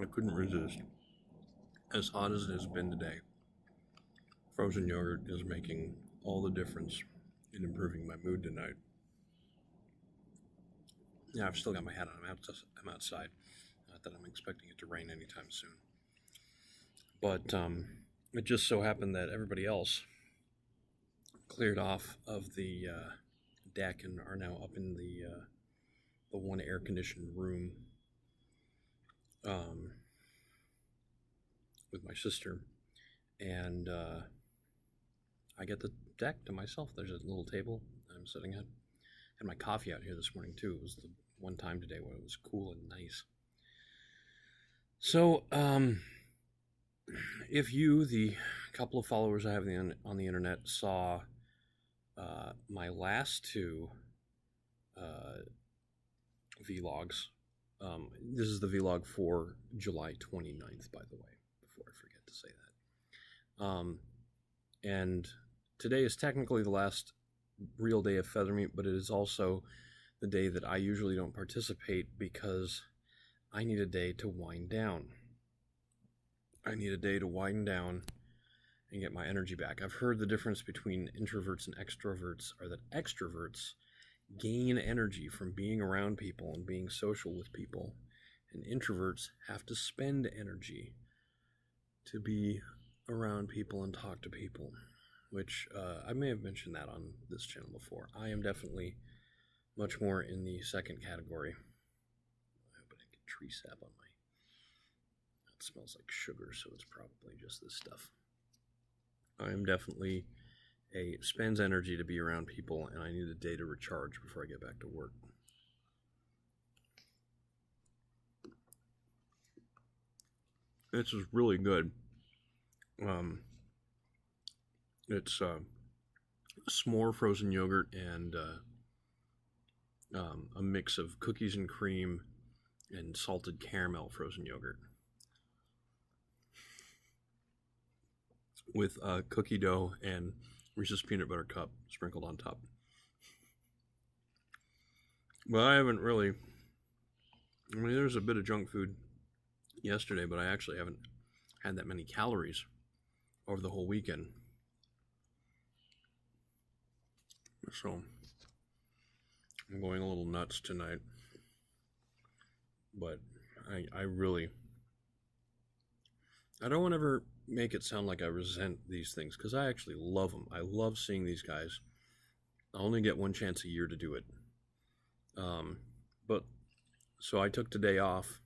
I couldn't resist. As hot as it has been today, frozen yogurt is making all the difference in improving my mood tonight. Yeah, I've still got my hat on. I'm outside. Not that I'm expecting it to rain anytime soon. But it just so happened that everybody else cleared off of the deck and are now up in the one air conditioned room with my sister, and I get the deck to myself. There's a little table I'm sitting at. Had my coffee out here this morning too. It was the one time today when it was cool and nice. So, if you, the couple of followers I have on the internet, saw my last two vlogs, this is the vlog for July 29th, by the way, before I forget to say that. And today is technically the last real day of Feathermeet, but it is also the day that I usually don't participate because I need a day to wind down. I need a day to wind down and get my energy back. I've heard the difference between introverts and extroverts are that extroverts gain energy from being around people and being social with people, and introverts have to spend energy to be around people and talk to people, which I may have mentioned that on this channel before. I am definitely much more in the second category. I hope I didn't get tree sap on my... It smells like sugar, so it's probably just this stuff. I am definitely spends energy to be around people, and I need a day to recharge before I get back to work. This is really good. It's s'more frozen yogurt and a mix of cookies and cream and salted caramel frozen yogurt with cookie dough and Reese's peanut butter cup sprinkled on top. Well, I haven't really... I mean, there's a bit of junk food yesterday, but I actually haven't had that many calories over the whole weekend. So, I'm going a little nuts tonight. But I really... I don't want to ever make it sound like I resent these things, because I actually love them. I love seeing these guys. I only get one chance a year to do it. But so I took today off,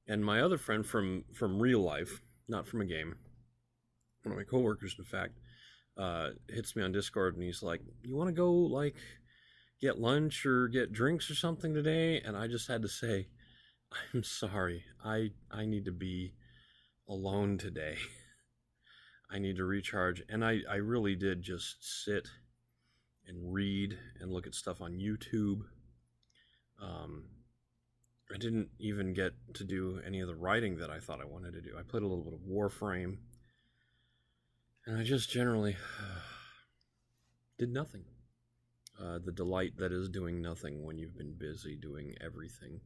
and my other friend from real life, not from a game, one of my coworkers, in fact, hits me on Discord, and he's like, "You want to go like get lunch or get drinks or something today?" And I just had to say, "I'm sorry. I need to be alone today. I need to recharge." And I really did just sit and read and look at stuff on YouTube. I didn't even get to do any of the writing that I thought I wanted to do. I played a little bit of Warframe, and I just generally did nothing. The delight that is doing nothing when you've been busy doing everything.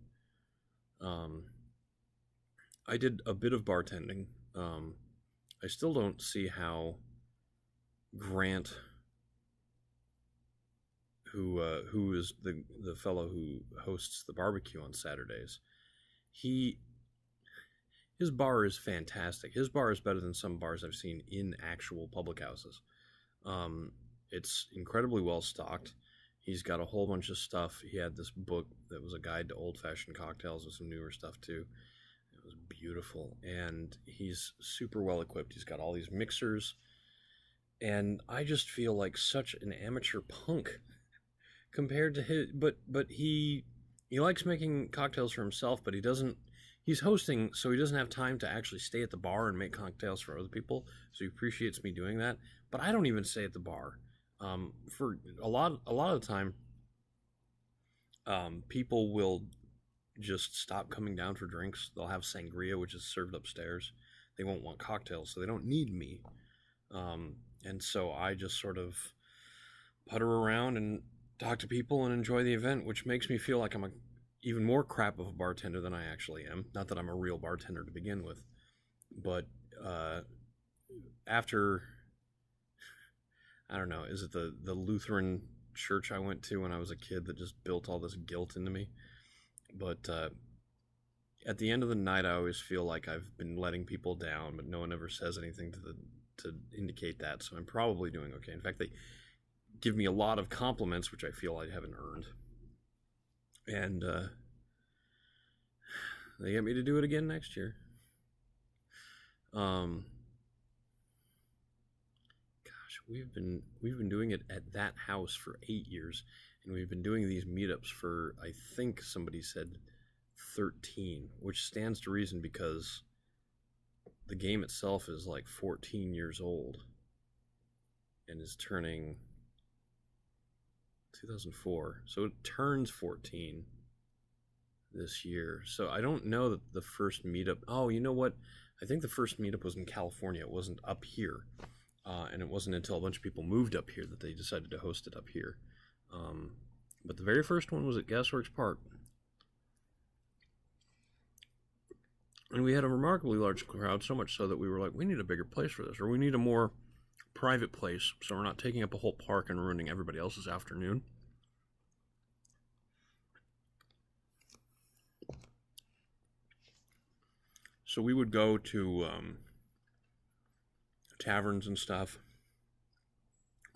I did a bit of bartending. I still don't see how Grant, who is the fellow who hosts the barbecue on Saturdays, his bar is fantastic. His bar is better than some bars I've seen in actual public houses. It's incredibly well stocked. He's got a whole bunch of stuff. He had this book that was a guide to old-fashioned cocktails with some newer stuff too. It was beautiful, and he's super well equipped. He's got all these mixers, and I just feel like such an amateur punk compared to his. But he likes making cocktails for himself, but he doesn't. He's hosting, so he doesn't have time to actually stay at the bar and make cocktails for other people. So he appreciates me doing that. But I don't even stay at the bar. For a lot of the time, people will just stop coming down for drinks. They'll have sangria, which is served upstairs. They won't want cocktails, so they don't need me. And so I just sort of putter around and talk to people and enjoy the event, which makes me feel like I'm even more crap of a bartender than I actually am. Not that I'm a real bartender to begin with, but after, I don't know, is it the Lutheran church I went to when I was a kid that just built all this guilt into me? But at the end of the night, I always feel like I've been letting people down, but no one ever says anything to indicate that. So I'm probably doing okay. In fact, they give me a lot of compliments, which I feel I haven't earned. And they get me to do it again next year. Gosh, we've been doing it at that house for 8 years, and we've been doing these meetups for, I think somebody said 13, which stands to reason because the game itself is like 14 years old and is turning 2004, so it turns 14 this year. So I don't know that the first meetup, oh, you know what, I think the first meetup was in California. It wasn't up here, and it wasn't until a bunch of people moved up here that they decided to host it up here. But the very first one was at Gasworks Park, and we had a remarkably large crowd, so much so that we were like, we need a bigger place for this, or we need a more private place so we're not taking up a whole park and ruining everybody else's afternoon. So we would go to taverns and stuff,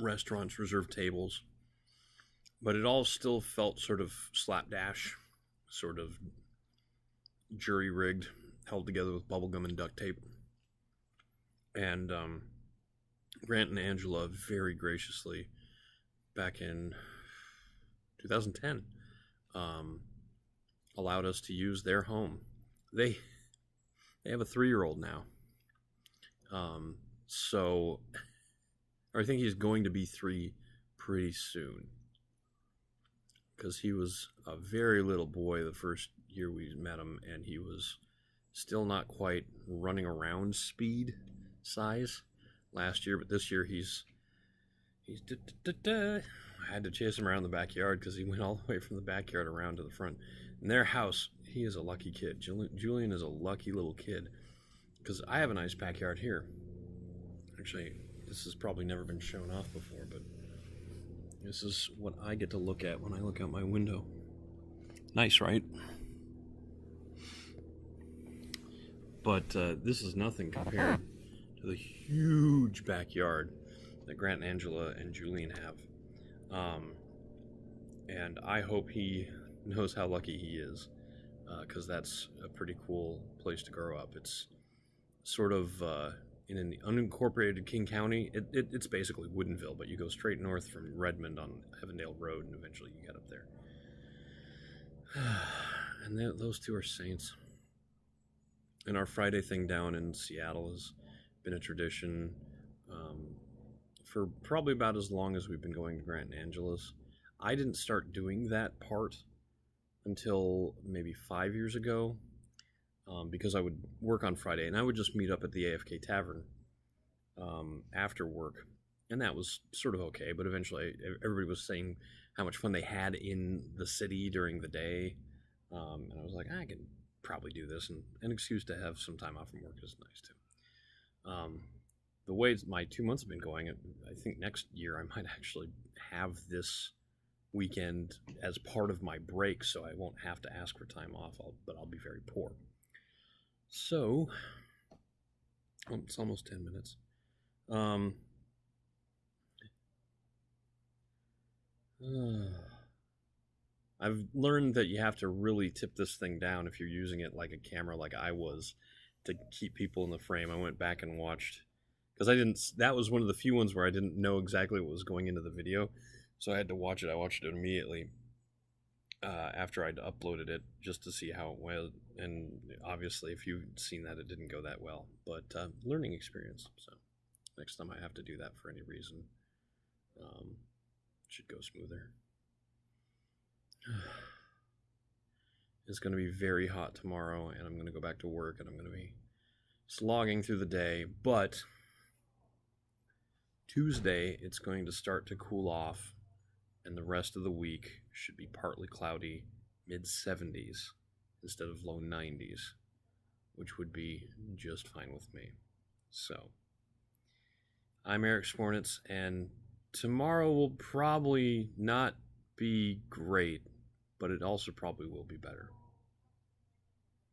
restaurants, reserve tables, but it all still felt sort of slapdash, sort of jury-rigged, held together with bubblegum and duct tape. And Grant and Angela very graciously, back in 2010, allowed us to use their home. They have a 3-year-old now. So I think he's going to be 3 pretty soon, because he was a very little boy the first year we met him, and he was still not quite running around speed size last year, but this year he's I had to chase him around the backyard because he went all the way from the backyard around to the front. In their house, he is a lucky kid. Julian is a lucky little kid, because I have a nice backyard here. Actually, this has probably never been shown off before, but this is what I get to look at when I look out my window. Nice, right? But this is nothing compared to the huge backyard that Grant and Angela and Julian have. And I hope he knows how lucky he is, because that's a pretty cool place to grow up. It's sort of in the unincorporated King County. It's basically Woodinville, but you go straight north from Redmond on Heavendale Road, and eventually you get up there. And those two are saints. And our Friday thing down in Seattle has been a tradition for probably about as long as we've been going to Grant and Angela's. I didn't start doing that part until maybe 5 years ago, because I would work on Friday, and I would just meet up at the AFK Tavern after work, and that was sort of okay, but eventually everybody was saying how much fun they had in the city during the day, and I was like, I can probably do this, and an excuse to have some time off from work is nice too. The way my 2 months have been going, I think next year I might actually have this weekend as part of my break, so I won't have to ask for time off, but I'll be very poor. So, it's almost 10 minutes. I've learned that you have to really tip this thing down if you're using it like a camera, like I was, to keep people in the frame. I went back and watched, because that was one of the few ones where I didn't know exactly what was going into the video, so I had to watch it. I watched it immediately after I'd uploaded it, just to see how it went, and obviously if you've seen that, it didn't go that well, but learning experience. So next time I have to do that for any reason, it should go smoother. It's going to be very hot tomorrow, and I'm going to go back to work, and I'm going to be slogging through the day, but Tuesday it's going to start to cool off, and the rest of the week should be partly cloudy mid 70s instead of low 90s, which would be just fine with me. So, I'm Eric Spornitz, and tomorrow will probably not be great, but it also probably will be better.